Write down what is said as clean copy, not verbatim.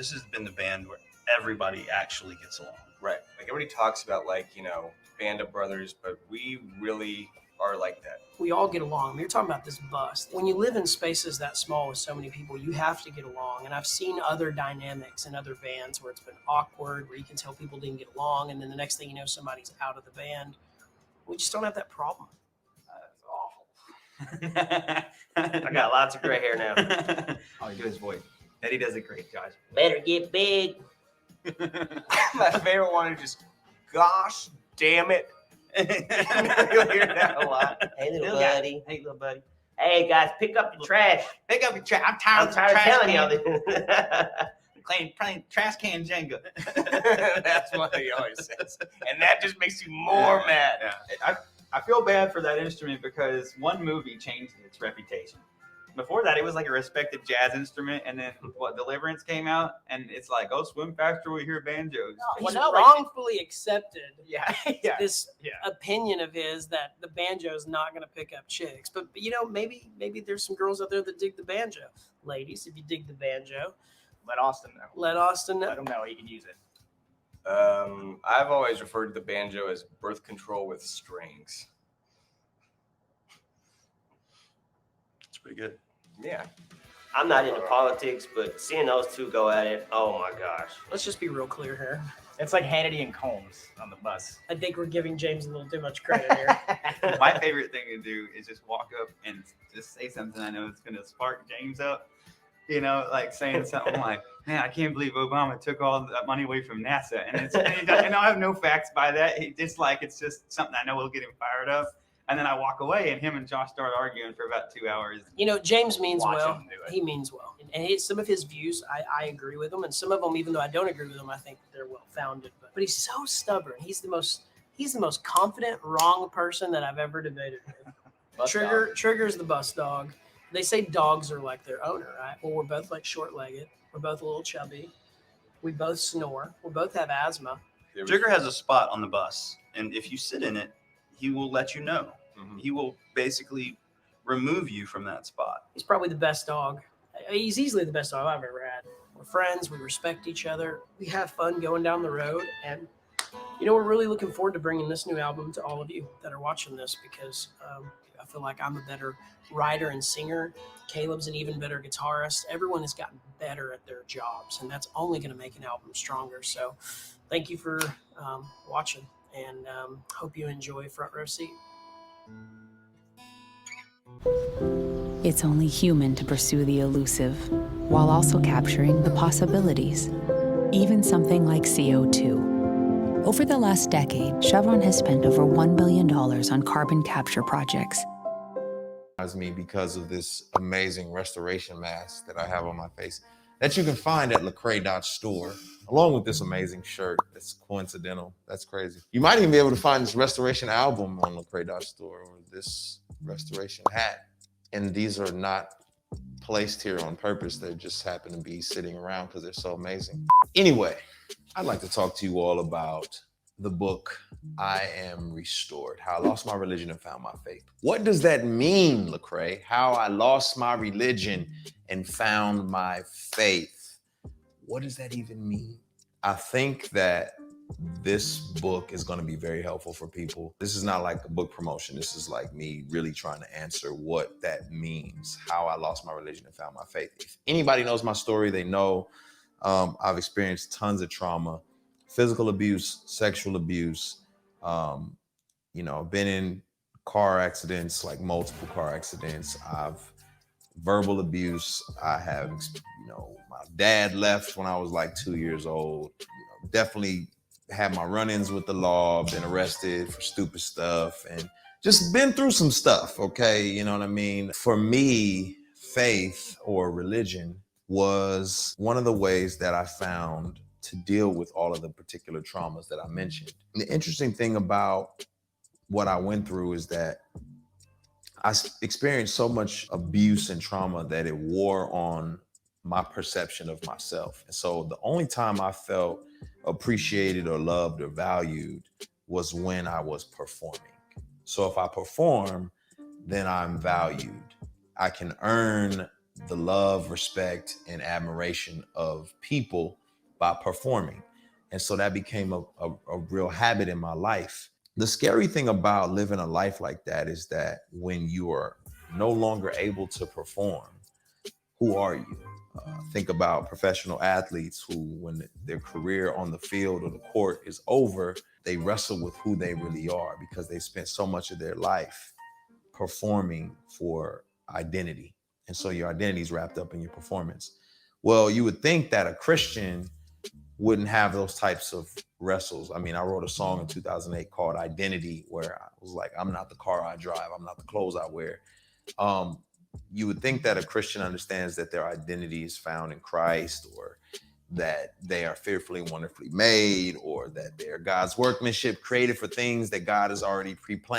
This has been the band where everybody actually gets along. Right. Like everybody talks about band of brothers, but we really are like that. We all get along. You're talking about this bus. When you live in spaces that small with so many people, you have to get along. And I've seen other dynamics in other bands where it's been awkward, where you can tell people didn't get along, and then the next thing you know, somebody's out of the band. We just don't have that problem. That's awful. I got lots of gray hair now. Oh, you do his voice. Eddie does it great, Josh. Better get big. My favorite one is just, gosh damn it. You'll hear that a lot. Hey, little Guy. buddy. Hey, little buddy. Hey, guys, pick up your trash. Pick up your trash. I'm I'm tired tired of telling of y'all trash this. playing trash can Jenga. That's what he always says. And that just makes you more mad. Yeah. I feel bad for that instrument because one movie changed its reputation. Before that, it was like a respected jazz instrument, and then Deliverance came out, and it's like, oh, swim faster, we hear banjos. He's wrongfully accepted Yeah, this opinion of his that the banjo is not going to pick up chicks. But maybe there's some girls out there that dig the banjo. Ladies, if you dig the banjo, Let Austin know. let Austin know. Let him know he can use it. I've always referred to the banjo as birth control with strings. It's pretty good. Yeah. I'm not into politics, but seeing those two go at it, oh my gosh. Let's just be real clear here. It's like Hannity and Combs on the bus. I think we're giving James a little too much credit here. My favorite thing to do is just walk up and just say something I know it's going to spark James up. Like saying something like, man, I can't believe Obama took all that money away from NASA. And I have no facts by that. It's just something I know will get him fired up. And then I walk away, and him and Josh start arguing for about 2 hours. James means Watch well. him do it. He means well. And some of his views, I agree with them. And some of them, even though I don't agree with them, I think they're well founded. But he's so stubborn. He's the most confident, wrong person that I've ever debated with. Trigger's the bus dog. They say dogs are like their owner, right? Well, we're both like short-legged. We're both a little chubby. We both snore. We both have asthma. Trigger has a spot on the bus, and if you sit in it, he will let you know. Mm-hmm. He will basically remove you from that spot. He's probably the best dog. He's easily the best dog I've ever had. We're friends. We respect each other. We have fun going down the road. And, we're really looking forward to bringing this new album to all of you that are watching this because I feel like I'm a better writer and singer. Caleb's an even better guitarist. Everyone has gotten better at their jobs, and that's only going to make an album stronger. So thank you for watching, and hope you enjoy Front Row Seat. It's only human to pursue the elusive, while also capturing the possibilities, even something like CO2. Over the last decade, Chevron has spent over $1 billion on carbon capture projects. Me because of this amazing restoration mask that I have on my face that you can find at Lecrae.store, along with this amazing shirt. It's coincidental. That's crazy. You might even be able to find this restoration album on Lecrae.store or this restoration hat. And these are not placed here on purpose. They just happen to be sitting around because they're so amazing. Anyway, I'd like to talk to you all about the book, I Am Restored, How I Lost My Religion and Found My Faith. What does that mean, Lecrae? How I lost my religion and found my faith. What does that even mean? I think that this book is going to be very helpful for people. This is not like a book promotion. This is like me really trying to answer what that means, how I lost my religion and found my faith. If anybody knows my story, they know I've experienced tons of trauma, physical abuse, sexual abuse. I've been in car accidents, like multiple car accidents. I've verbal abuse. I have, my dad left when I was like 2 years old. Definitely had my run-ins with the law, been arrested for stupid stuff, and just been through some stuff, okay? You know what I mean? For me, faith or religion was one of the ways that I found to deal with all of the particular traumas that I mentioned. And the interesting thing about what I went through is that I experienced so much abuse and trauma that it wore on my perception of myself. And so the only time I felt appreciated or loved or valued was when I was performing. So if I perform, then I'm valued. I can earn the love, respect, and admiration of people by performing. And so that became a real habit in my life. The scary thing about living a life like that is that when you are no longer able to perform, who are you? Think about professional athletes who, when their career on the field or the court is over, they wrestle with who they really are because they spent so much of their life performing for identity. And so your identity is wrapped up in your performance. Well, you would think that a Christian wouldn't have those types of wrestles. I mean, I wrote a song in 2008 called Identity, where I was like, I'm not the car I drive, I'm not the clothes I wear. You would think that a Christian understands that their identity is found in Christ, or that they are fearfully and wonderfully made, or that they're God's workmanship created for things that God has already pre-planned.